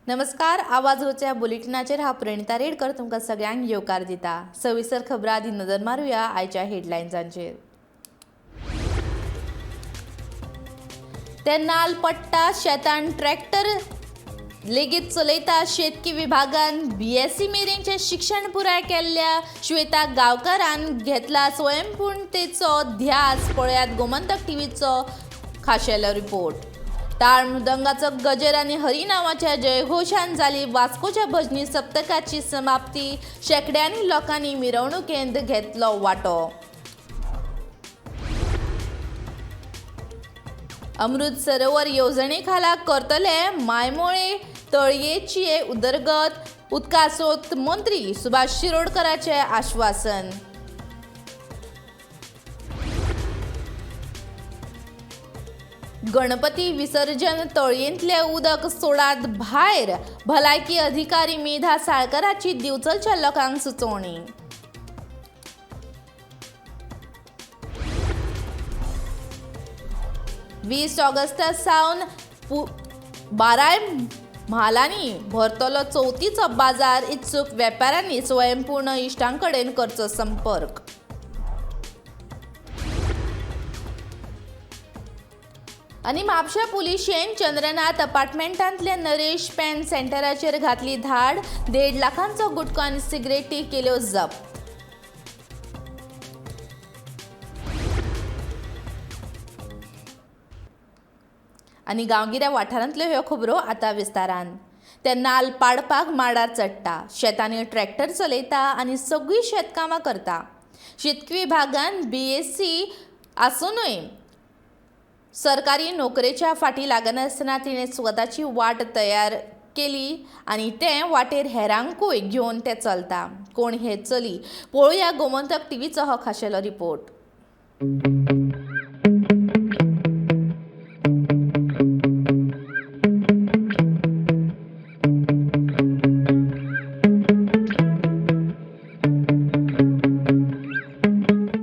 नमस्कार, आवाज रोच्या बुलेटिनाचेर हांव प्रणिता रेडकर तुमकां सगळ्यांक येवकार दिता। सविस्तर खबरां आदी नदर मारूया आयच्या हेडलायन्सांचेर। ते नाल पडटा शेतान ट्रॅक्टर लेगीत चलयता शेतकी विभागान BSc मेरेनचें शिक्षण पुराय केल्ल्या श्वेता गांवकारान घेतला स्वयंपूर्णतेचो ध्यास। पळयात गोमंतक टीव्हीचो खाशेलो रिपोर्ट। टाळ मृदंगाचो गजर आनी हरी नांवाच्या जयघोशान जाली वास्कोच्या भजनी सप्तकाची समाप्ती। शेकड्यांनी लोकांनी मिरवणुकेंत घेतलो वांटो। अमृत सरोवर येवजणे खाला करतले मायमोळे तळयेची उदरगत। उदकासोत मंत्री सुभाष शिरोडकरांचें आश्वासन। गणपती विसर्जन तळयेंतले उदक सोडात भायर। भलायकी अधिकारी मेधा साळकराची दिवचलच्या लोकांक सुचोवणी। वीस ऑगस्टा सावन 12 म्हालांनी भरतलो चवथीचो बाजार। इत्सूक वेपाऱ्यांनी स्वयंपूर्ण इश्टांकडेन करचो संपर्क। आनी म्हापशा पुलिशेन चंद्रनाथ अपार्टमेंटांतल्या नरेश पेन सेंटराचेर घातली धाड। 1.5 लाखांचो गुटखो आनी सिगरेटी केल्यो जप्त। आनी गांवगिऱ्या वाठारांतल्यो ह्यो खबरो आतां विस्तारान। ते नाल पाडपाक माडार चडटा, शेतांनी ट्रॅक्टर चलयता आनी सगळीं शेतकामां करता। शेतकी विभागान BSc आसूनय सरकारी नोकरेच्या फाटीं लागनासतना तिणें स्वताची वाट तयार केली आनी ते वाटेर हेरांकूय घेवन ते चलता। कोण हे चली पळोवया गोमंतक टीव्हीचो हो खाशेलो रिपोर्ट।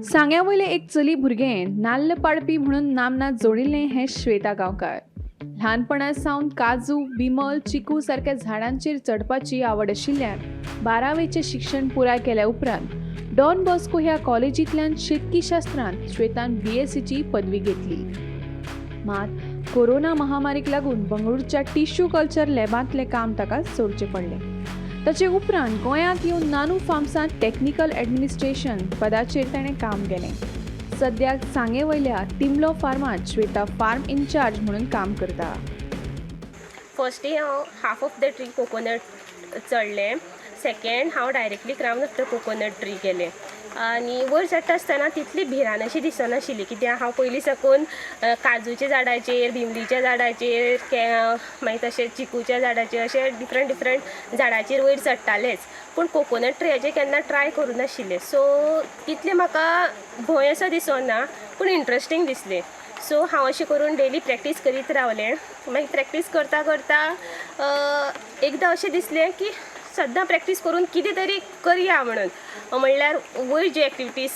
सांग्यावयले एक चली भुरगें नाल्ल पाडपी म्हणून नामनात जोडिल्लें हें श्वेता गांवकार। ल्हानपणा सावन काजू, बिमल, चिकू सारक्या झाडांचेर चडपाची आवड आशिल्ल्यान 12वेचें शिक्षण पुराय केल्या उपरांत डॉन बॉस्को ह्या कॉलेजींतल्यान शेतकी शास्त्रांत श्वेतान BScची पदवी घेतली। मात कोरोना महामारीक लागून बंगळुरूच्या टिश्यू कल्चर लॅबांतलें काम ताका सोडचें पडलें। ताचे उपरांत गोंयांत येवन नानू फार्म्सांत टेक्निकल ॲडमिनिस्ट्रेशन पदाचेर ताणें काम केलें। सद्याक सांगेवयल्या तिमलो फार्मांत श्वेता फार्म इन्चार्ज म्हणून काम करता। फर्स्ट डे हांव half of the tree coconut चडलें। सेकेंड हांव directly crown of the coconut tree केलें आनी वयर चडटा आसतना तितली भिरान अशी दिसनाशिल्ली, कित्याक हांव पयलीं साकून काजूच्या झाडाचेर, बिमलीच्या झाडाचेर, मागीर तशेंच चिकूच्या झाडाचेर अशे डिफरंट झाडाचेर वयर चडटालेंच, पूण कोकोनट ट्रीयाचेर केन्ना ट्राय करूं नाशिल्लें। सो तितलें म्हाका भंय असो दिसना, पूण इंट्रस्टींग दिसलें। सो हांव अशें करून डेली प्रॅक्टीस करीत रावलें। मागीर प्रॅक्टीस करता करता एकदां अशें दिसलें की सद्दां प्रॅक्टीस करून कितें तरी करया म्हणून। म्हणल्यार वयर जे एक्टिविटीज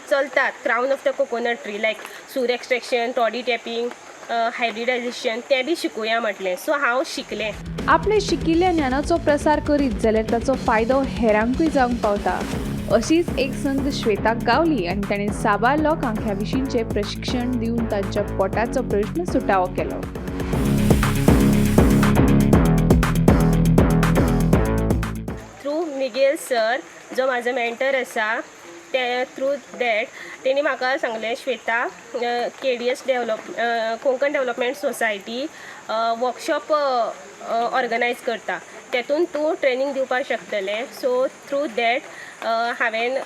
चलतात crown of the coconut tree, like सूर एक्सट्रॅक्शन, टॉडी टॅपिंग, हायब्रिडायझेशन, तें बी शिकुया म्हटलें। सो हांव शिकलें। आपले शिकिल्ल्या ज्ञानाचो प्रसार करीत जाल्यार ताचो फायदो हेरांकूय जावंक पावता। अशीच एक संद श्वेताक गावली आनी ताणें साबार लोकांक ह्या विशींचें प्रशिक्षण दिवन तांच्या पोटाचो प्रश्न सुटावो केलो। थ्रू मिगेल सर जो म्हाजो मेंटर आसा, ते थ्रू दॅट तेणी म्हाका सांगलें, Shweta KDS Konkan development society workshop organise करता, तेतून तूं ट्रेनींग दिवपाक शकतलें। सो थ्रू दॅट हांवें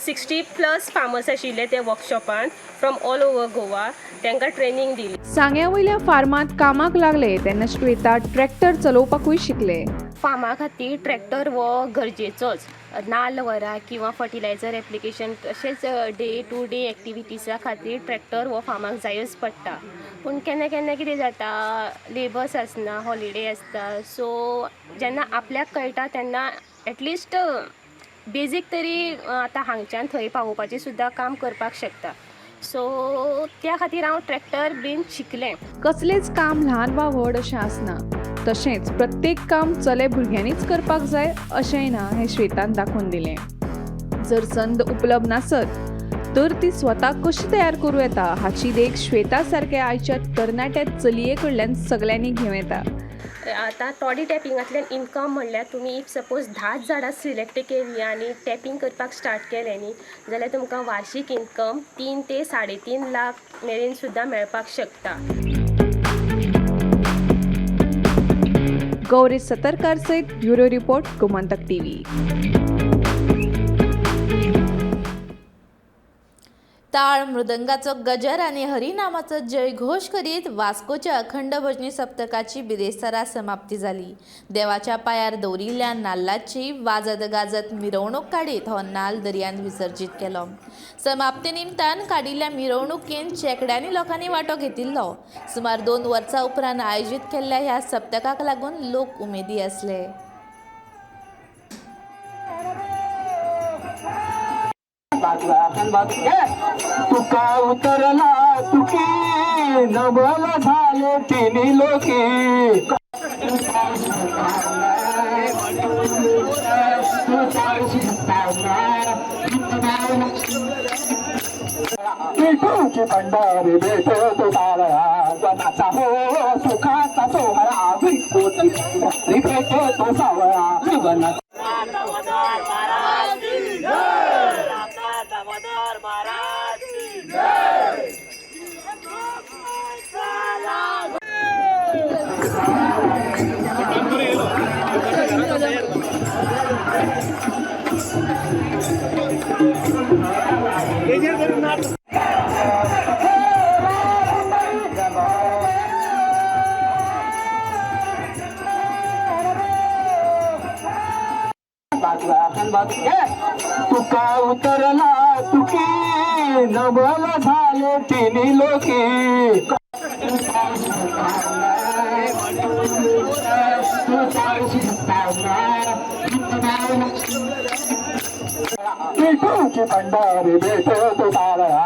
60+ फार्मर्स आशिल्ले ते वर्कशॉपान फ्रॉम ऑल ओवर गोवा, तांकां ट्रेनींग दिली। सांग्यावयल्या फार्मांत कामाक लागले तेन्ना श्वेता ट्रॅक्टर चलोवपाकूय शिकले। फार्मा खातीर ट्रॅक्टर हो गरजेचोच. नाल्ल व्हरा किंवा फर्टिलायझर एप्लिकेशन तशेंच डे टू डे एक्टिविटीजा खातीर ट्रॅक्टर हो फार्माक जायूच पडटा. पूण केन्ना केन्ना कितें जाता, लेबर्स आसना, हॉलिडे आसता, सो जेन्ना आपल्याक कळटा तेन्ना एटलिस्ट बेजीक तरी आतां हांगच्यान थंय पावोवपाचें सुद्दां काम करपाक शकता. सो त्या खातीर हांव ट्रॅक्टर बीन शिकलें. कसलेंच काम ल्हान वा व्हड अशें आसना. तशेंच प्रत्येक काम चले भुरग्यांनीच करपाक जाय अशेंय ना हें श्वेतान दाखोवन दिलें. जर संद उपलब्ध नासत तर ती स्वता कशी तयार करूं येता हाची देख श्वेता सारक्या आयच्या तरणाट्या चलये कडल्यान सगल्यांनी घेवं येता. आतां टॉडी टॅपिंगांतल्यान इनकम म्हणल्यार तुमी इफ सपोज 10 झाडां सिलेक्ट केलीं आनी टॅपिंग करपाक स्टार्ट केलें न्ही जाल्यार तुमकां वार्षिक इनकम 3 ते 3.5 लाख मेरेन सुद्दां मेळपाक शकता. गौरी सतरकार सयत ब्युरो रिपोर्ट गोमंतक टीव्ही. ताळ मृदंगाचो गजर आनी हरिनामाचो जयघोष करीत वास्कोच्या अखंड भजनी सप्तकाची बिरेस्तारा समाप्ती जाली. देवाच्या पांयार दवरिल्ल्या नाल्लाची वाजत गाजत मिरवणूक काडीत हो नाल्ल दर्यांत विसर्जीत केलो. समाप्ती निमतान काडिल्ल्या मिरवणुकेंत शेकड्यांनी लोकांनी वांटो घेतिल्लो. सुमार 2 वर्सां उपरांत आयोजीत केल्ल्या ह्या सप्तकाक लागून लोक उमेदी आसले. तुका उतरला तुकी नवल झाले तिन्ही लोके विठूची पंढरी भेटतो सावळा जनाचा हो सुखाचा सोहळा विठूची भेटतो सावळा जीवना तुका उतरला तुकी नवल झाले तिन्ही लोके विठूची पंढरी भेटतो सावळा.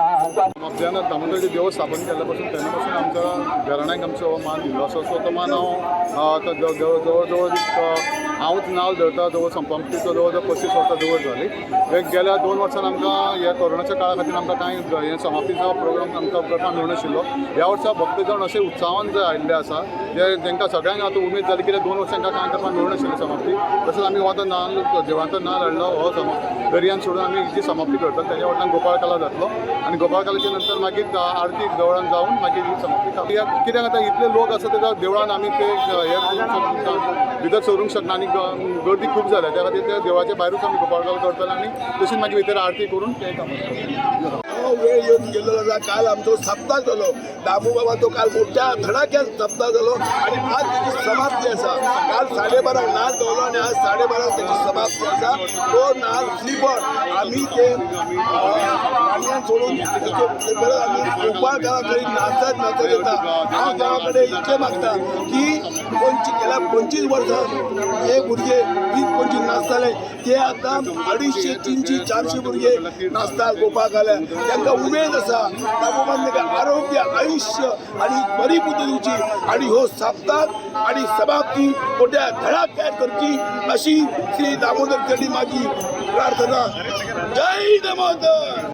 आपल्याला दामोदरचे देव स्थापन केल्यापासून तेन्नापासून आमच्या घराण्याक आमचो मान दिल्लो आसा. सो तो मान हांव जवळ हांवूच नांव धरता जवळ संपत्तीचो जवळ 35 वर्सां जवळ जाली. गेल्या 2 वर्सान आमकां ह्या कोरोनाच्या काळा खातीर आमकां कांय हे समाप्तीचो प्रोग्राम आमकां करपाक मेळनाशिल्लो. ह्या वर्सा भक्त जण अशे उत्साहान जे आयिल्ले आसा जे तांकां सगळ्यांक आतां उमेद जाली कित्याक 2 वर्सां कांय करपाक मेळनाशिल्लें समाप्ती. तशेंच आमी हो नाल्ल देवाचो नाल्ल हाडलो हो दर्यान सोडून आमी जी समाप्ती करतात तेच्या फाटल्यान गोपाळ काला जातलो आनी गोपाळ कालाच्या नंतर मागीर आरती देवळान जावन मागीर ही समाप्ती. कित्याक आतां इतले लोक आसा त्या देवळान आमी ते हे भितर सरूंक शकना आनी गर्दी खूब जाल्या त्या खातीर त्या देवळाच्या भायरूच आमी गोपाळ काल करतले आनी तशीच मागीर भितर आरती करून ते वेळ येऊन गेलो आसा. काल आमचो सप्ताह जालो दामू बाबाचो काल मोठ्या धडाक्यात सप्ताह जालो आणि आज त्याची समाप्ती आसा. काल 12:30 नाल दवरलो आणि आज 12:30 त्याची समाप्ती आसा. तो नाल श्रीफळ आम्ही ते पाणयान सोडून परत आम्ही गोपाळ गावाकडे नाचत येता. हांव गावाकडे इतकें मागता की गेल्या 25 वर्सां हे भुरगे 20-25 नाचताले ते आतां 250, 300, 400 भुरगे नाचतात गोपाळ घाल्या. तांकां उमेद आसा दामोबान तांकां आरोग्य आयुष्य आनी बरी बुद्धी दिवची आनी हो सप्ताक आनी समाप्ती मोठ्या धडाक्यात करची अशी श्री दामोदर चडी माझी प्रार्थना. जय दामोदर.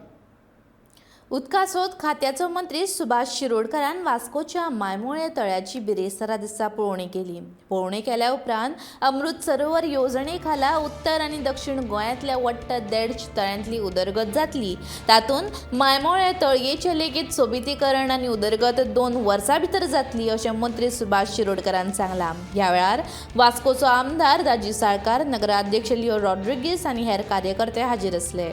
उदकासोत खात्याचो मंत्री सुभाष शिरोडकरान वास्कोच्या मायमोळे तळ्याची बिरेस्तारा दिसा पळोवणी केली. पळोवणी केल्या उपरांत अमृत सरोवर येवजणे खाला उत्तर आनी दक्षिण गोंयांतल्या वट्ट 150 तळ्यांतली उदरगत जातली. तातूंत मायमोळे तळयेचें लेगीत सोबितीकरण आनी उदरगत 2 वर्सां भितर जातली अशें मंत्री सुभाष शिरोडकरान सांगलां. ह्या वेळार वास्कोचो आमदार दाजी साळकार, नगराध्यक्ष लिओ रॉड्रिगीस आनी हेर कार्यकर्ते हाजीर आसले.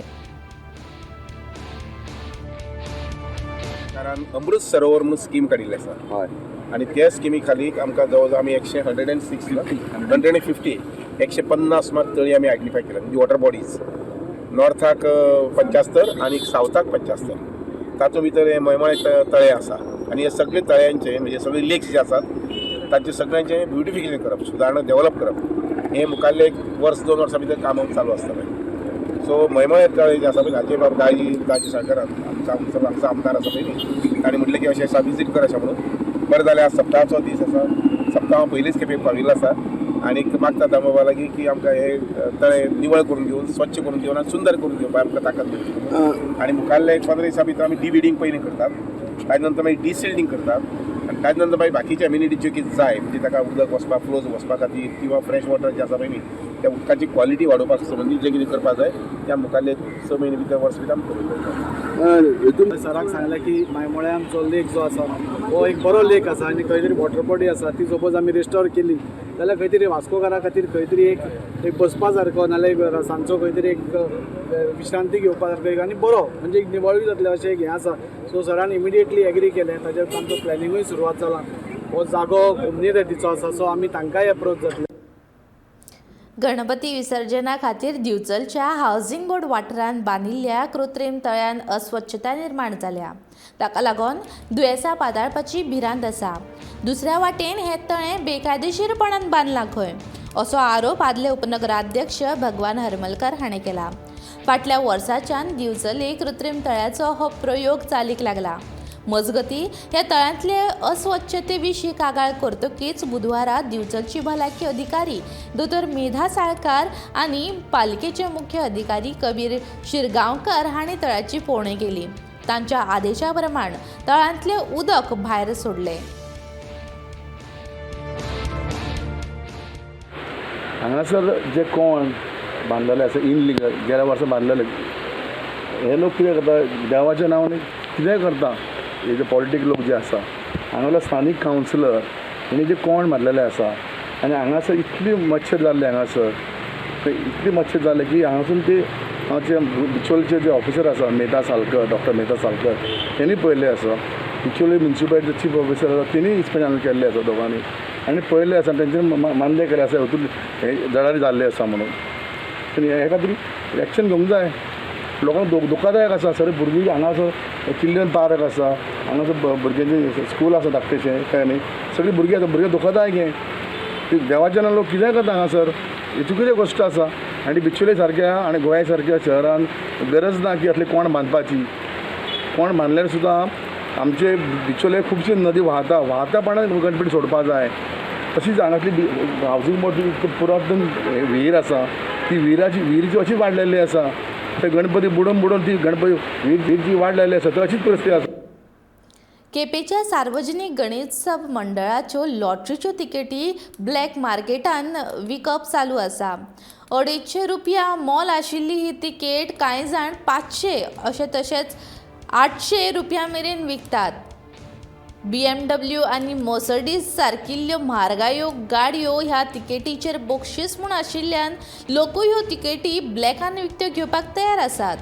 अमृत सरोवर म्हणून स्कीम काडिल्ली आसा आणि त्या स्किमी खाली आमकां जवळ आमी 106 150 150 मात तळी आमी आयडेंटिफाय केल्या म्हणजे वॉटर बॉडीज. नॉर्थाक 75 आणि सावथाक 75. तातूंत भितर हे मळमळे तळे आसा आनी हे सगळे तळ्यांचे म्हणजे सगळे लेक्स जे आसात तांचे सगळ्यांचे ब्युटिफिकेशन करप, सुदारणा डेव्हलप करप हे मुखाल्ले 1-2 वर्सां भितर काम चालू आसतलें. सो मळमळे तळे जे आसा पळय ताचे बाब दाजी सरकारान आमचो आमदार आसा पळय ताणें म्हटलें की अशें विजीट कर अशें म्हणून. बरें जालें आज सप्ताहाचो दीस आसा. सप्ताह हांव पयलींच खेपे पाविल्लो आसा आनी मागता दामोबा लागीं की आमकां हे तळे निवळ करून दिवन, स्वच्छ करून दिवन आनी सुंदर करून दिवपाक आमकां ताकद दिवची. आनी मुखाल्ले 15 दिसां भितर आमी डिविडींग पयलीं करतात, ताजे नंतर मागीर डिसिल्डिंग करतात आनी ताजे नंतर मागीर बाकीचे एम्युनिटी ज्यो कितें जाय म्हणजे ताका उदक वचपाक फ्लोज वचपा खातीर किंवा फ्रेश वॉटर जे आसा पळय न्ही त्या उदकाची क्वॉलिटी वाडोवपाक संबंदीत जें कितें करपाक जाय त्या मुखाल्ले 6 म्हयने भितर वर्स भितर आमी करून करतात. हितून सराक सांगलें की मायमोळे आमचो लेक जो आसा हो एक बरो लेक आसा आनी खंय तरी वॉटर बॉडी आसा ती सपोज आमी रिस्टोर केली जाल्यार खंय तरी वास्कोकारा खातीर खंय तरी एक बसपा सारको नाल्यार सांजचो खंय तरी एक विश्रांती घेवपा सारको आनी बरो म्हणजे एक निवळूय जातलें अशें एक हें आसा. सो सरान इमिडिएटली एग्री केलें. ताजेर आमचो प्लॅनिंगूय सुरवात जाला. हो जागो घुमनी रेतीचो आसा सो आमी तांकांय एप्रोच जातले. गणपती विसर्जना खातीर दिवचलच्या हावसिंग बोर्ड वाठारांत बांदिल्ल्या कृत्रीम तळ्यान अस्वच्छता निर्माण जाल्या. ताका लागून दुयेंसां पातळपाची भिरांत आसा. दुसऱ्या वाटेन हें तळें बेकायदेशीरपणान बांदलां खंय असो आरोप आदले उपनगराध्यक्ष भगवान हरमलकर हाणें केला. फाटल्या वर्साच्यान दिवचले कृत्रीम तळ्याचो हो प्रयोग चालीक लागला. मजगती ह्या तळ्यांतले अस्वच्छते विशीं कागाळ करतकीच बुधवारा दिवचलची भलायकी अधिकारी दोतोर मेधा साळकार आनी पालिकेचे मुख्य अधिकारी कबीर शिरगांवकर हांणी तळ्याची पळोवणी केली. तांच्या आदेशा प्रमाण तळ्यांतले उदक भायर सोडले. हांगासर जे कोण बांदलेले आसा इनलिगल गेल्या वर्सा बांदलेले हे लोक कितें करता देवाच्या नांवान कितेंय करता. हे जे पॉलिटीक लोक जे आसा हांगासर स्थानीक कावन्सिलर हेणी जे कोण मारलेले आसा आनी हांगासर इतली मच्छर जाल्ले हांगासर इतली मच्छर जाल्ले की हांगासून ते हांगाचे बिचोलचे जे ऑफिसर आसा मेधा सालकर डॉक्टर मेधा सालकर तेणी पळयल्ले आसा. बिचोली म्युन्सिपालिटी चीफ ऑफिसर आसा तेणी इन्स्पेक्शन केल्ले आसा दोगांनी आनी पळयल्ले आसा तेंच्यांनी मान्य केले आसा हितून जडारी जाल्ले आसा म्हणून. आनी हे खातीर एक्शन घेवंक जाय. लोकांक दुखादायक आसा. सगळे भुरगीं हांगासर चिल्ड्रन पार्क आसा हांगासर भुरग्यांचें स्कूल आसा धाकटेशें काय न्ही सगळीं भुरगीं आसा. भुरगे दुखादायक हें ती देवाच्यान लोक कितें करता हांगासर हेची कितें गोश्ट आसा. आनी बिचोले सारक्या आनी गोंया सारक्या शहरान गरज ना की असले कोण बांदपाची. कोण बांदल्यार सुद्दां आमचे बिचोले खुबशी नदी व्हांवतापणान गणपती सोडपाक जाय. तशीच हांगासली हावसिंग बोर्ड पुरातन विहीर आसा ती विहिरीची अशीच वाडलेली आसा. ते गणपती बुडोवन ती गणपती विहीर वाडलेली आसा. तर अशीच परिस्थिती आसा. केपेच्या सार्वजनीक गणेशोत्सव मंडळाच्यो लॉटरीच्यो तिकेटी ब्लॅक मार्केटान विकप चालू आसा. 250 रुपया मोल आशिल्ली ही तिकेट कांय जाण 500 अशें तशेंच 800 रुपया मेरेन विकतात. BMW आनी मर्सडीज सारकिल्ल्यो म्हारगायो गाडयो ह्या तिकेटीचेर बक्षीस म्हूण आशिल्ल्यान लोकूय ह्यो तिकेटी ब्लॅकान विकत्यो घेवपाक तयार आसात.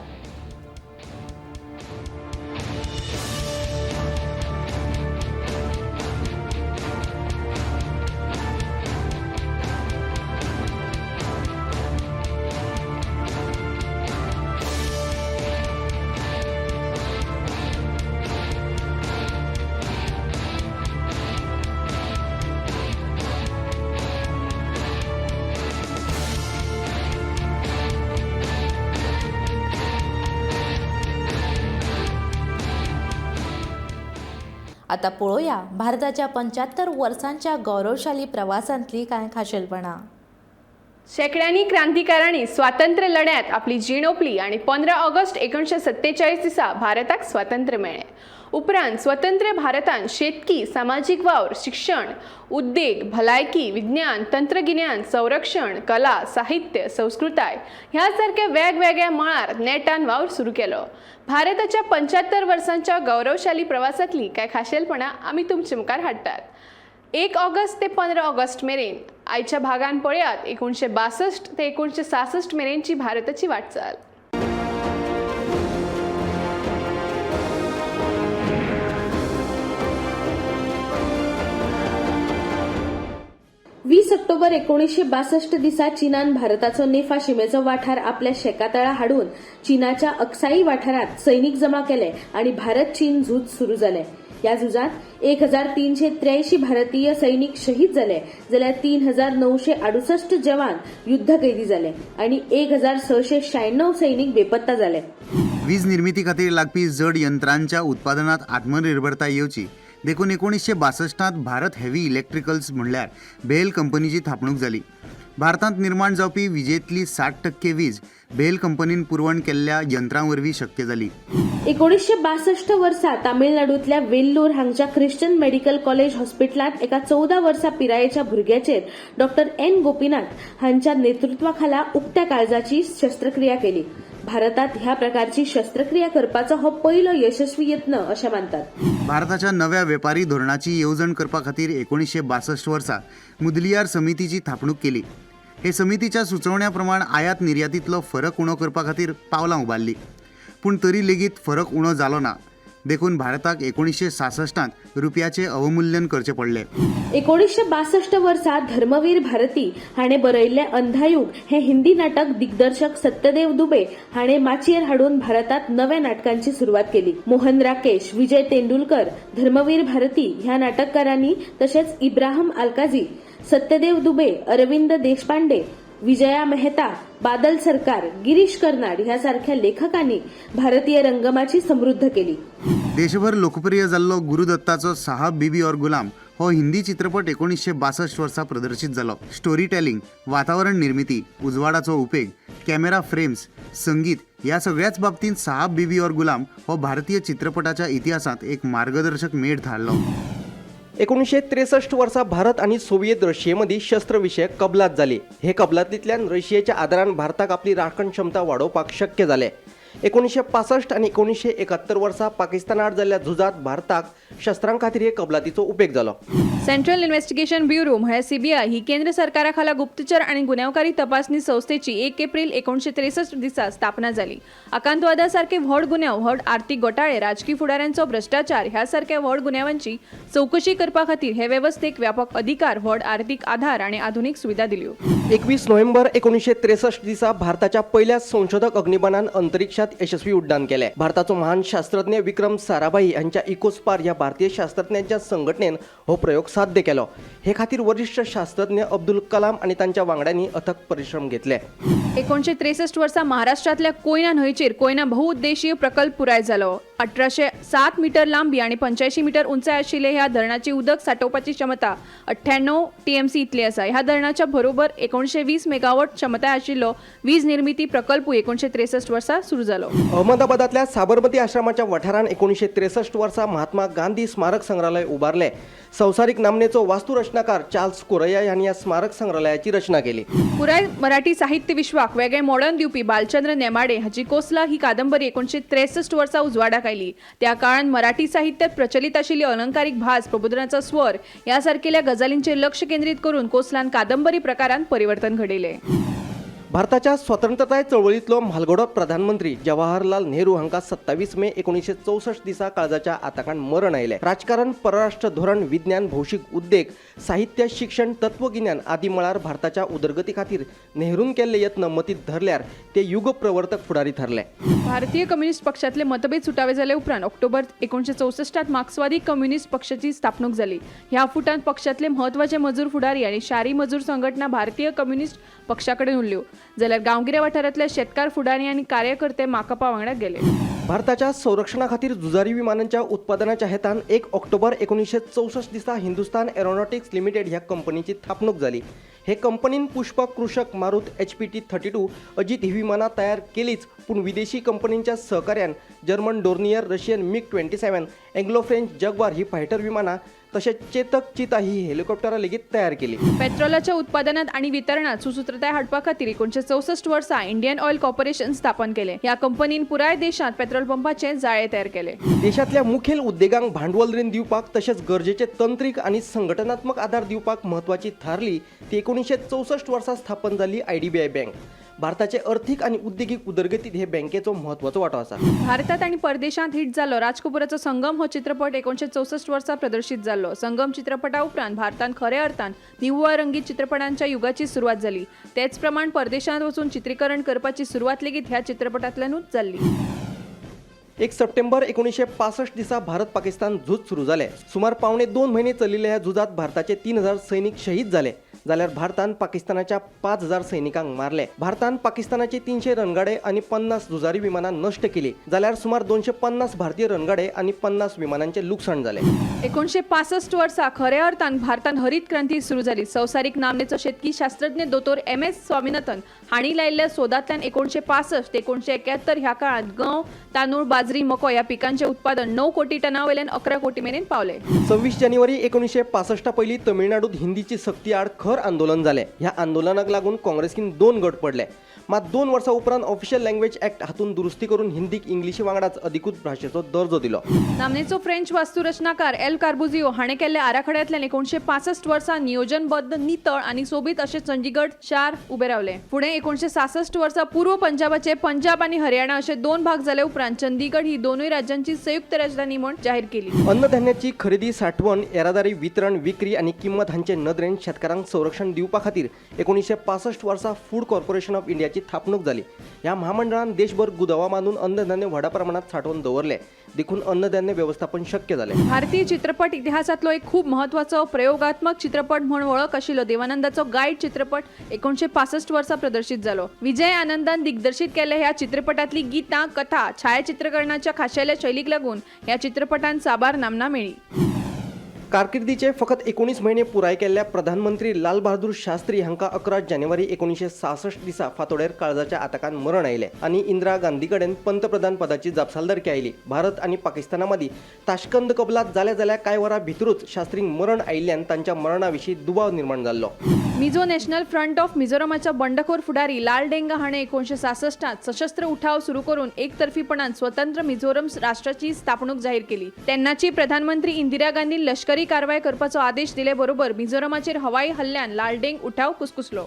आता पळोवया भारताच्या 75 वर्सांच्या गौरवशाली प्रवासांतली कांय खाशेलपणां. शेकड्यांनी क्रांतिकारांनी स्वातंत्र्य लढ्यात आपली जीण ओंपली आणि 15 ऑगस्ट 1947 दिसा भारताक स्वातंत्र्य मेळ्ळें. उपरांत स्वतंत्र भारतान शेतकी, सामाजिक वावर, शिक्षण, उद्देग, भलायकी, विज्ञान, तंत्रगिन्यान, संरक्षण, कला, साहित्य, संस्कृताय ह्या सारख्या वेगवेगळ्या मळार नेटान वावर सुरू केलो. भारताच्या 75 वर्सांच्या गौरवशाली प्रवासातली काय खाशेलपणां आमी तुमचे मुखार हाडटात. 1 ऑगस्ट ते 15 ऑगस्ट मेरेन आयच्या भागान पळयात 1962 ते 1966 मेरेनची भारताची वाटचाल. 20 ऑक्टोबर 1962 दिसा चीनान भारताचो नेफा शिमेचो वाठार आपल्या शेकातळा हाडून चीनाच्या अक्साई वाठारात सैनिक जमा केले आणि भारत चीन झूज सुरू जालें. या झुजात 1383 भारतीय सैनिक शहीद झाले, जाल्यार 3968 जवान युद्ध कैदी झाले आणि 1696 सैनिक बेपत्ता झाले. वीज निर्मिती खातीर लागपी जड यंत्रांच्या उत्पादनात आत्मनिर्भरता येवची देखून 1962 भारत हेवी इलेक्ट्रिकल्स म्हणल्यार बेल कंपनीची थापणूक जाली. भारतांत निर्माण जावपी विजेंतली 60% वीज बेल कंपनीन पुरवण केल्ल्या यंत्रां वरवीं शक्य जाली. 1962 वर्सा तामिळनाडूंतल्या वेल्लोर हांगच्या ख्रिश्चन मेडिकल कॉलेज हॉस्पिटलांत एका 14 वर्सां पिरायेच्या भुरग्याचेर डॉक्टर एन गोपीनाथ हांच्या नेतृत्वाखाला उक्त्या काळजाची शस्त्रक्रिया केली. भारतात ह्या प्रकारची शस्त्रक्रिया करपाचो हो पयलो यशस्वी यत्न अशें मानतात. भारताच्या नव्या वेपारी धोरणाची येवजण करपा खातीर 1962 वर्सा मुदलियार समितीची थापणूक केली. हे समितीच्या सुचोवण्या प्रमाण आयात निर्यातींतलो फरक उणो करपा खातीर पावलां उबारली. पूण तरी लेगीत फरक उणो जालो ना, देखून भारताक 1966 रुपयाचे अवमूल्यन करचे पडले. 1962 वर्सा धर्मवीर भारती हाणें बरयल्लें अंधायुग हे हिंदी नाटक दिग्दर्शक सत्यदेव दुबे हाणें माचयेर हाडून भारतात नव्या नाटकांची सुरवात केली. मोहन राकेश, विजय तेंडुलकर, धर्मवीर भारती ह्या नाटककारांनी तशेंच इब्राहिम अलकाजी, सत्यदेव दुबे, अरविंद देशपांडे, विजया मेहता, बादल सरकार, गिरीश कर्नाड ह्यासारख्या लेखकांनी भारतीय रंगमाची समृद्ध केली. देशभर लोकप्रिय जाल्लो गुरुदत्ताचो साहब बीबी और गुलाम हो हिंदी चित्रपट 1962 वर्सा प्रदर्शित जालो. स्टोरी टेलिंग, वातावरण निर्मिती, उजवाडाचो उपेग, कॅमेरा फ्रेम्स, संगीत ह्या सगळ्याच बाबतींत साहब बीबी और गुलाम हो भारतीय चित्रपटाच्या इतिहासात एक मार्गदर्शक मेढ थारलो. 1963 वर्सा भारत आणि सोव्हिएत रशियेमदी शस्त्रविषयक कबलात जाली. हे कबलातींतल्यान रशियेच्या आदारान भारताक आपली राखण क्षमता वाडोवपाक शक्य जालें. 1965 आणि 1971 वर्सा पाकिस्तानाआड जाल्ल्या झुजात भारताक शस्त्रां खातीर हे कबलातीचो उपेग जालो. सेंट्रल इन्व्हेस्टिगेशन ब्युरो म्हळ्यार सीबीआय ही केंद्र सरकारा खाला गुप्तचर आणि गुन्यांवकारी तपासणी संस्थेची 1 एप्रिल 1963 दिसा स्थापना जाली. आकांतवादा सारखे व्हड गुन्यांव, व्हड आर्थीक घोटाळे, राजकीय फुडाऱ्यांचो भ्रष्टाचार ह्या सारख्या व्हड गुन्यांवांची चौकशी करपा खातीर हे वेवस्थेक व्यापक अधिकार, व्हड आर्थीक आधार आणि आधुनिक सुविधा दिल्यो. 21 नोव्हेंबर 1963 दिसा भारताच्या पहिल्या संशोधक अग्निबाणान अंतरिक्षात यशस्वी उड्डाण केले. भारताचो महान शास्त्रज्ञ विक्रम साराभाई यांच्या इकोस्पार या भारतीय शास्त्रज्ञांच्या संघटनेन हो प्रयोग साध्य केलो. हे खातीर वरिष्ठ शास्त्रज्ञ अब्दुल कलाम आणि तांच्या वांगड्यांनी अथक परिश्रम घेतले. 1963 वर्सा महाराष्ट्रातल्या कोयना न्हंयचेर कोयना बहुउद्देशीय प्रकल्प पुराय जालो. 1807 मीटर लांबी आणि 85 मीटर उंचाय आशिल्ले ह्या धरणाची उदक साठोवपाची क्षमता 98 TMC इतली आसा. ह्या धरणाच्या बरोबर 1920 मेगावॉट क्षमता आशिल्लो वीज निर्मिती प्रकल्प 1963 वर्सा सुरू जालो. अहमदाबादातल्या साबरमती आश्रमाच्या वाठारान 1963 वर्सा महात्मा गांधी स्मारक संग्रहालय उबारले. संवसारीक नामनेचो वास्तुरचनाकार चार्ल्स कोरैया यांनी या स्मारक संग्रहालयाची रचना केली. पुराय मराठी साहित्य विश्वाक वेगळे मोडर्न दिवपी बालचंद्र नेमाडे हाची कोसला ही कादंबरी 1963 वर्सा उजवाडाक आयली. त्या काळात मराठी साहित्यात प्रचलित आशिल्ली अलंकारिक भास, प्रबोधनाचो स्वर ह्या सारकेल्या गजालींचेर लक्ष केंद्रित करून कोसलान कादंबरी प्रकारांत परिवर्तन घडयले. भारताच्या स्वतंत्रताय चळवळीतलो म्हालगडो प्रधानमंत्री जवाहरलाल नेहरू हांका 27 मे 1964 दिसा काळजाच्या आताकान मरण आयले. राजकारण, परराष्ट्र धोरण, विज्ञान, भौशीक उद्देग, साहित्य, शिक्षण, तत्वगिन्यान आदी मळार भारताच्या उदरगती खातीर नेहरून केल्ले यत्न मतीत धरल्यार ते युग प्रवर्तक फुडारी ठरले. भारतीय कम्युनिस्ट पक्षातले मतभेद सुटावे जाले उपरांत ऑक्टोबर 1964 मार्क्सवादी कम्युनिस्ट पक्षाची स्थापणूक जाली. ह्या फुटांत पक्षातले महत्वाचे मजूर फुडारी आणि शारी मजूर संघटना भारतीय कम्युनिस्ट पक्षाकडे उरल्यो, जाल्यार गांवगिऱ्या वाठारांतले शेतकार फुडारी आणि कार्यकर्ते माकपा वांगडा गेले. भारताच्या संरक्षणा खातीर झुजारी विमानांच्या उत्पादनाच्या हेतान 1 ऑक्टोबर 1964 दिसा हिंदुस्तान एरोनॉटिक्स लिमिटेड ह्या कंपनीची थापणूक जाली. हे कंपनीन पुष्पक, कृषक, मारुत, HPT-32 अजीत ही विमानां तयार केलीच, पूण विदेशी कंपनींच्या सहकार्यान German Dornier, Russian MiG-27, Anglo French Jaguar ही फायटर विमानां तशेंच चेतक चिता ही हेलिकॉप्टरां लेगीत तयार केली. पेट्रोलाच्या उत्पादनात आणि वितरणात सुसूत्रताय हाडपा खातीर 1964 वर्सा इंडियन ऑयल कॉर्पोरेशन स्थापन केले. ह्या कंपनीन पुराय देशात पेट्रोल पंपाचे जाळे तयार केले. देशातल्या मुखेल उद्देगांक भांडवल रीण दिवपाक तशेंच गरजेचे तंत्रीक आणि संघटनात्मक आधार दिवपाक महत्वाची थारली ती 1964 वर्सा स्थापन जाल्ली IDBI बँक. भारताचे आर्थिक आणि उद्योगिक उदरगतीत हे बँकेचो महत्वाचो वाटो आसा. भारतात आणि परदेशांत हिट जाल्लो राजकपुराचो संगम हो चित्रपट 1964 वर्सा प्रदर्शित जाल्लो. संगम चित्रपटा उपरांत भारतांत खऱ्या अर्थान निव्वळ रंगीत चित्रपटांच्या युगाची सुरवात जाली. तेच प्रमाण परदेशांत वचून चित्रीकरण करपाची सुरवात लेगीत ह्या चित्रपटांतल्यानूच जाल्ली. 1 सप्टेंबर 1965 दिसा भारत पाकिस्तान झूज सुरू जाले. सुमार 2.5 महिने चलिल्ल्या ह्या झुजात भारताचे 3000 सैनिक शहीद झाले. जाल्यार भारतान पाकिस्तानाच्या 5000 सैनिकांक मारले. भारतान पाकिस्तानाचे 300 रणगाडे आणि 50 झुजारी विमानां नष्ट केली. जाल्यार सुमार 250 भारतीय रणगाडे आणि 50 विमानांचे लुकसाण झाले. 1965 वर्सा खऱ्या अर्थान भारतांत हरीत क्रांती सुरू जाली. संवसारीक नामनेचो शेतकी शास्त्रज्ञ दोतोर MS स्वामीनाथन हांणी लायिल्ल्या सोदांतल्यान 1965 ते 1971 ह्या काळात गंव, तांदूळ, बाजरी, मको ह्या पिकांचे उत्पादन 9 कोटी टना वयल्यान 11 कोटी मेरेन पावले. 26 जानेवारी 1965 पयलीं तमिळनाडूत हिंदीची सक्ती आड खर आंदोलन जालें. ह्या आंदोलनाक लागून काँग्रेसीन 2 गट पडले. मात 2 वर्सां उपरांत ऑफिशियल लँग्वेज ॲक्ट हातून दुरुस्ती करून हिंदीक इंग्लिशी वांगडाच अधिकृत भाशेचो दर्जो दिलो. नामनेचो फ्रेंच वास्तुरचनाकार एल कार्बुजियो हाणें केल्ल्या आराखड्यांतल्यान 1965 वर्सा नियोजनबद्ध, नितळ आनी सोबीत अशें चंदीगड शार उबे रावले. फुडें 1966 वर्सा पूर्व पंजाबाचे पंजाब आनी हरियाणा अशे 2 भाग जाले उपरांत चंदीगड ही दोनूय राज्यांची संयुक्त राजधानी म्हूण जाहीर केली. अन्नधान्याची खरेदी, साठवण, येरादारी, वितरण, विक्री आणि किंमत हांचे नदरेन शेतकारांक संरक्षण दिवपा खातीर 1965 वर्सा फूड कॉर्पोरेशन ऑफ इंडियाची थापणूक जाली. ह्या महामंडळान देशभर गुदावा बांदून अन्नधान्य व्हडा प्रमाणात साठवून दवरले. देखून अन्नधान्य व्यवस्थापन शक्य जाले. भारतीय चित्रपट इतिहासातलो एक खूब महत्वाचो प्रयोगात्मक चित्रपट म्हूण वळख आशिल्लो देवानंदाचो गायड चित्रपट 1965 वर्सा प्रदर्शित जालो. विजय आनंदान दिग्दर्शित केल्ल्या ह्या चित्रपटातली गितां, कथा, छायाचित्रकरणाच्या खाशेल्या शैलीक लागून ह्या चित्रपटान साबार नामना मेळ्ळी. कारकिर्दीचे फकत 19 महिने पुराय केल्ल्या प्रधानमंत्री लाल बहादूर शास्त्री हांकां 11 जानेवारी 1966 दिसा फांतोडेर काळजाच्या आताकान मरण आयलें आनी इंदिरा गांधी कडेन पंतप्रधान पदाची जापसालदारकी आयली. भारत आनी पाकिस्ताना मदीं ताशकंद कबलात जाल्या कांय वरां भितरूच शास्त्रींक मरण आयिल्ल्यान तांच्या मरणा विशीं दुबाव निर्माण जाल्लो. मिझो नॅशनल फ्रंट ऑफ मिझोरामाच्या बंडखोर फुडारी लाल डेंगा हाणें 1966 सशस्त्र उठाव सुरू करून एकतर्फीपणान स्वतंत्र मिझोरम राष्ट्राची स्थापणूक जाहीर केली. तेन्नाची प्रधानमंत्री इंदिरा गांधीन लष्करी कारवाय करपाचो आदेश दिले बरोबर मिझोरामाचेर हवाई हल्ल्यान लालडेंग उठाव कुसकुसलो.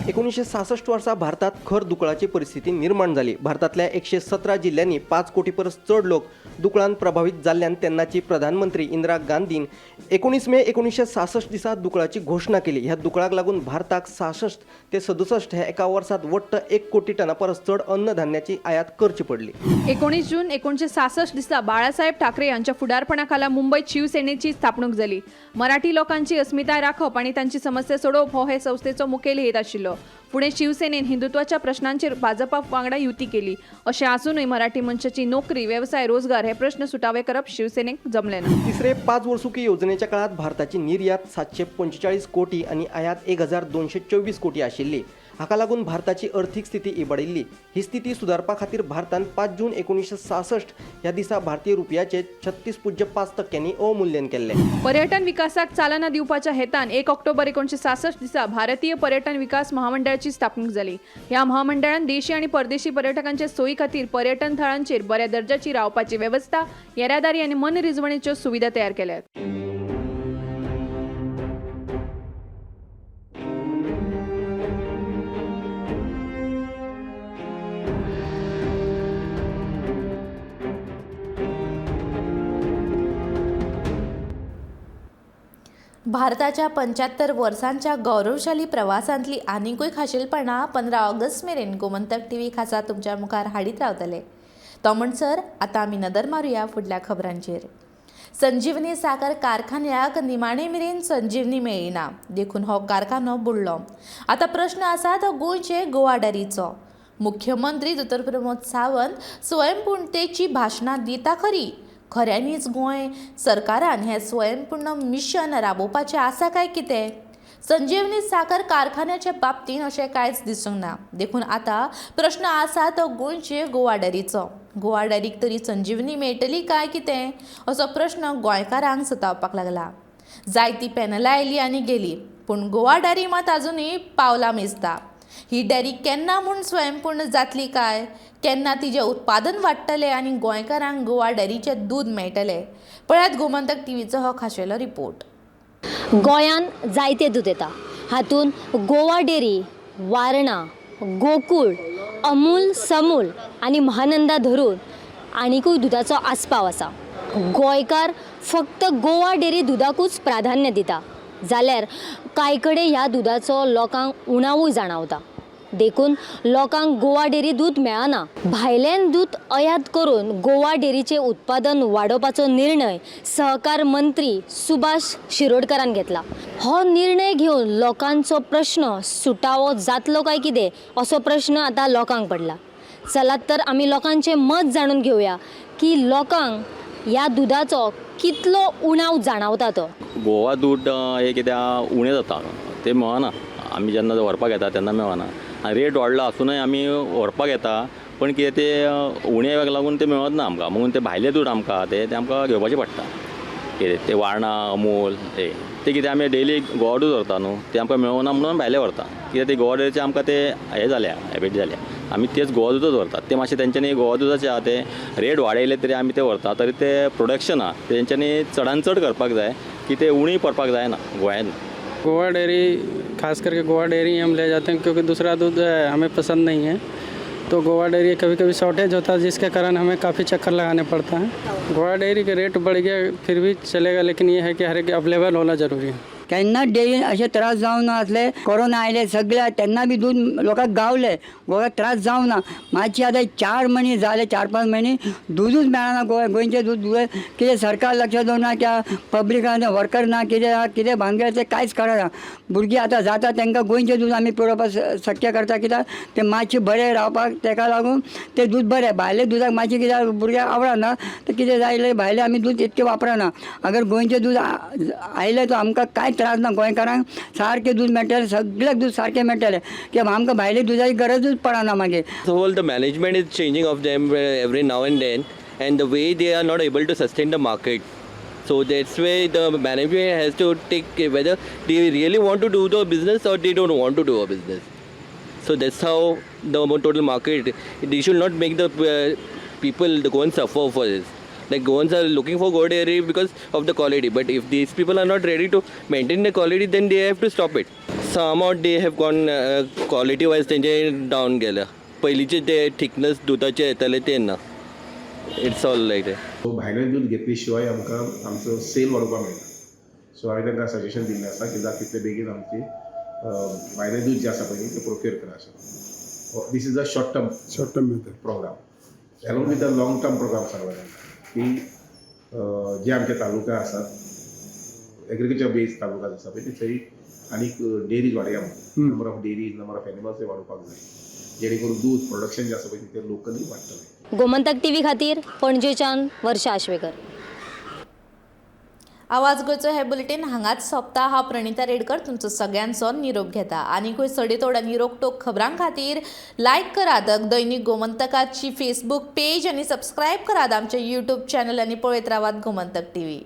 1966 वर्सा भारतात खर दुकाळाची परिस्थिती निर्माण जाली. भारतातल्या 117 जिल्ल्यांनी 5 कोटी परस चड लोक दुकाळान प्रभावित जाल्ल्यान तेन्नाची प्रधानमंत्री इंदिरा गांधीन 19 मे 1966 दिसा दुकाळाची घोषणा केली. ह्या दुकाळाक लागून भारताक 66 ते 67 ह्या एका वर्सात वट्ट 1 कोटी टना परस चड अन्नधान्याची आयात करची पडली. 19 जून 1966 दिसा बाळासाहेब ठाकरे यांच्या फुडारपणाखाला मुंबईत शिवसेनेची स्थापणूक झाली. मराठी लोकांची अस्मिताय राखप आणि त्यांची समस्या सोडवप हो हे संस्थेचो मुखेल हेत आशिल्लो. पुणे शिवसेनेन हिंदुत्वाच्या प्रश्नांचेर भाजपा वांगडा युती केली. अशें आसूनय मराठी मनशाची नोकरी, व्यवसाय, रोजगार हे प्रश्न सुटावे करप शिवसेनेक जमले ना. तिसरे 5 वर्सुकी योजनेच्या काळात भारताची निर्यात 745 कोटी आणि आयात 1224 कोटी आशिल्ली. हाका लागून भारताची आर्थिक स्थिती इबाडिल्ली. ही स्थिती सुदारपा खातीर भारतान 5 जून 1966 ह्या दिसा भारतीय रुपयाचे 36.5% अवमूल्यन केल्ले. पर्यटन विकासाक चालना दिवपाच्या हेतान 1 ऑक्टोबर 1966 दिसा भारतीय पर्यटन विकास महामंडळाची स्थापणूक जाली. ह्या महामंडळान देशी आणि परदेशी पर्यटकांच्या सोयी खातीर पर्यटन थळांचेर बऱ्या दर्जाची रावपाची वेवस्था, येरादारी आणि मनरिजवणेच्यो सुविधा तयार केल्यात. भारताच्या 75 वर्सांच्या गौरवशाली प्रवासांतली आनीकूय खाशेलपणां 15 ऑगस्ट मेरेन गोमंतक TV खासा तुमच्या मुखार हाडीत रावतले. तो म्हणसर आतां आमी नदर मारुया फुडल्या खबरांचेर. संजीवनी साकर कारखान्याक निमाणे मेरेन संजीवनी मेळ्ळी ना, देखून हो कारखानो बुडलो. आतां प्रश्न आसा तो गोंयचे गोवा डेअरीचो. मुख्यमंत्री दोतोर प्रमोद सावंत स्वयंपूर्णतेची भाशणां दिता खरी, खऱ्यांनीच गोंय सरकारान हें स्वयंपूर्ण मिशन राबोवपाचें आसा काय कितें? संजीवनी साकर कारखान्याच्या बाबतींत अशें कांयच दिसूंक ना. देखून आतां प्रश्न आसा तो गोंयचे गोवा डेअरीचो. गोवा डेअरीक तरी संजीवनी मेळटली काय कितें असो प्रश्न गोंयकारांक सतावपाक लागला. जायतीं पॅनलां आयलीं आनी गेलीं, पूण गोवा डेअरी मात आजुनूय पावलां मेजता. ही डेअरी केन्ना म्हूण स्वयंपूर्ण जातली काय, केन्ना तिचें उत्पादन वाडटलें आनी गोंयकारांक गोवा डेअरीचें दूद मेळटलें? पळयात गोमंतक TVचो हो खाशेलो रिपोर्ट. गोंयान जायते दूद येता. हातून गोवा डेअरी, वारणा, गोकुळ, अमूल, समूल आणि महानंदा धरून आनीकूय दुधाचो आस्पाव आसा. गोंयकार फक्त गोवा डेरी दुधाकूच प्राधान्य दिता, जाल्यार कांय कडेन ह्या दुधाचो लोकांक उणावूय जाणवता. देखून लोकांक गोवा डेरी दूध मेळना. भायल्यान दूध आयात करून गोवा डेरीचे उत्पादन वाडोवपाचो निर्णय सहकार मंत्री सुभाष शिरोडकरान घेतला. हो निर्णय घेवन लोकांचो प्रश्न सुटावो जातलो काय कितें असो प्रश्न आतां लोकांक पडला. चलात तर आमी लोकांचे मत जाणून घेवया की लोकांक ह्या दुधाचो कितलो उणाव जाणवता तो. गोवा दूध हे कित्याक उणें जाता, तें मेळना. आमी जेन्ना व्हरपाक येता तेन्ना मेळना. रेट वाडला आसुनूय आमी व्हरपाक येता, पण कितें ते उण्याक लागून ते मेळत ना आमकां. म्हणून ते भायले दूध आमकां ते आमकां घेवपाचें पडटा. कितें ते वारणा, अमूल ते कितें आमी डेली गोवा दूध व्हरता न्हू, ते आमकां मेळना म्हणून भायले व्हरता. कित्याक ते गोवा डेरीचे आमकां ते हें जाल्या, हॅबीट जाल्या. आमी तेच गोवा दूधच व्हरतात. ते मातशें तेंच्यांनी गोवा दुधाचे आहा ते रेट वाडयले तरी आमी ते व्हरता. तरी ते प्रोडक्शन आहा तेंच्यांनी चडान चड करपाक जाय, की ते उणी पडपाक जायना गोंयांत. गोवा डेयरी, खास करके गोवा डेयरी हम ले जाते हैं क्योंकि दूसरा दूध हमें पसंद नहीं है. तो गोवा डेयरी कभी कभी शॉर्टेज होता है, जिसके कारण हमें काफ़ी चक्कर लगाने पड़ता है. गोवा डेयरी के रेट बढ़ गया फिर भी चलेगा, लेकिन ये है कि हर एक अवेलेबल होना ज़रूरी है. केन्नाच डेरीन अशे त्रास जावं ना आसले. कोरोना आयले सगळ्या तेन्ना बी दूध लोकांक गावले, गोव्याक त्रास जावं ना. मातशी आतां 4 म्हयने जाले, 4-5 म्हयने दूदूच मेळना गोंयचें दूद. कितें सरकार लक्ष दवरना, त्या पब्लिकान वर्कर ना, कितें भानगड तें कांयच कळना. भुरगीं आतां जाता तांकां गोंयचें दूद आमी पुरवपाक शक्य करता, कित्याक तें मातशें बरें रावपाक. ताका लागून तें दूद बरें. भायले दुधाक मातशें कित्याक भुरग्यांक आवडना, तर कितें जालें भायलें आमी दूद इतकें वापरना. अगर गोंयचें दूद आयलें तर आमकां कांय त्रास ना. गोंयकारांक सारकें दूद मेळटलें, सगळ्याक दूद सारकें मेळटलें, कित्याक आमकां भायले दुधाची गरजूच पडना मागीर. Whole the management is changing of them every now and then, and the way they are not able to sustain the market. So that's why the management has to take whether they really want to do the business or they don't want to do a business. So that's how the total market. They should not make the people go and suffer for this. Like Goans are looking for Goa dairy because of the quality, but if these people are not ready to maintain the quality, then they have to stop it. Somehow they have gone quality wise त्यांचे down गेल्या. पयलींचे ते thickness दुधाचे येताले ते ना. It's all like that. भायलें दूध घेतले शिवाय आमकां आमचो सेल वाडोवपाक मेळटा. सो हांवें तांकां सजेशन दिल्लें आसा की जाता तितले बेगीन आमची भायलें दूध जें आसा पळय तें प्रोक्यूर करा अशें. This is a short term programme. Along with a long term programme सांगला की जे आमचे तालुका आसात, एग्रीकल्चर बेस्ड तालुका आसा पळय थंय आनीक डेरीज वाडया. Number of dairies, number of animals वाडोवपाक जाय, जेणे करून दूध प्रोडक्शन जें आसा पळय तें लोकली वाडटलें. गोमंतक टीव्ही खातीर पणजेच्यान वर्षा आश्वेकर. आवाज गोंयचो हे बुलेटीन हांगाच सोंपता. हांव प्रणिता रेडकर तुमचो सगळ्यांचो निरोप घेता. आनीकूय सडेतोड आनी रोखटोक खबरां खातीर लायक करात दैनिक गोमंतकाची फेसबूक पेज आनी सबस्क्रायब करात आमचे यूट्यूब चॅनल आनी पळयत रावात गोमंतक टीव्ही.